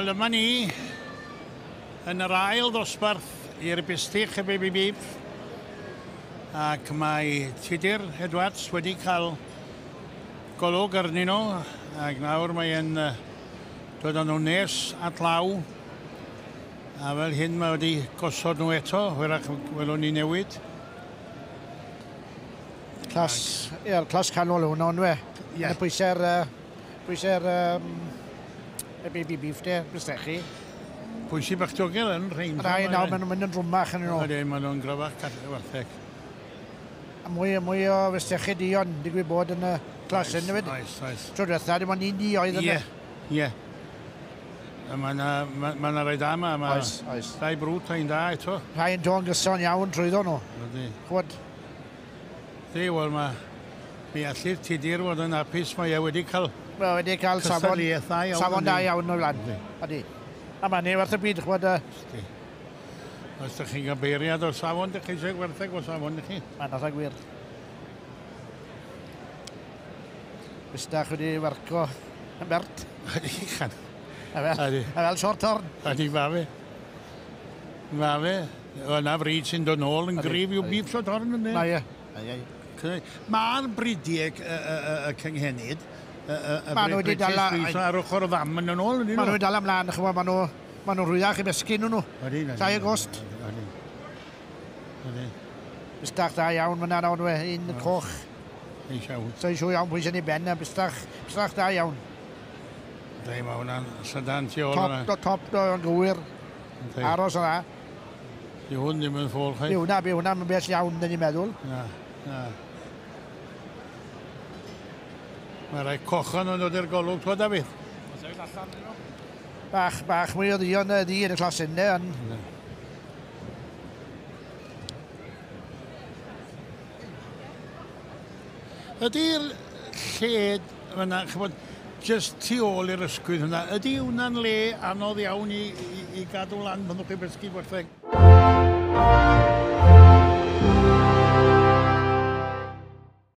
Wel, yma ni yn yr ail ddosbarth i'r Bustych y Baby Beef. Ac mae Tudur Edwards wedi cael golwg arnyn nhw. Ac nawr mae'n dod â nhw nes at law. A fel hyn mae wedi gosod nhw eto, hwyrach welwn ni newid. Clas canol hwnna, ond we. Ie. Pwysau'r Baby Beef de, Bustych. Pwysau bach diogel yn rhain. Rai nawr maen nhw'n mynd yn drwmach yn nhw. Ydy, maen nhw'n gryfach wartheg. A mwy o Bustych dion, digwydd bod yn y clas yn newid. Oes. Tro diwetha, dim ond un di oedd yna. Ie. Mae'n rhaid ama. Oes. Rai brwt rhain da eto. Rai yn do'n gyson iawn trwyddo nhw. Ydy. Chwod. Wel, mi allu'r Tudur fod yn apus mae wedi cael safon da iawn o'r lan. Ydy. A mae'n ei werth y byd, chwod. Os ydych chi'n gabeiriad o'r safon, ydych chi eisiau gwertheg o safon, ydych chi? Mae'n atha gwir. Bustych wedi werco yn bert. Ydy, chan. A fel short horn. Ydy, fa fe. Yna fryd sy'n dod nôl yn grif i'w beef short horn yn Mae Mae'r bridieg y cynghenid, y British ar ochr o ddam yn ôl. Maen nhw wedi dal ymlaen, maen nhw'n rhwyach i besgyn nhw. 2 Agost. Bustych da iawn, mae'n nawr un coch. Sa'n siw iawn pwy sy'n ei ben, Bustych da iawn. Mae hwnna'n sydan tu ôl yna. Top o'n gywir. Aros yna. Di hwn ddim yn ffôl chi? Bi hwnna'n beth iawn, dyn ni'n meddwl. Mae rai cochan yn dod i'r golwg, twyd David? Bach mwy o ddion yn y clas yna. Ydy'r lled yna, chybod, just tu ôl i'r ysgwydd hwnna, ydy hwnna'n le anodd iawn i gadw lan pan ddwch chi besgu gwertheg?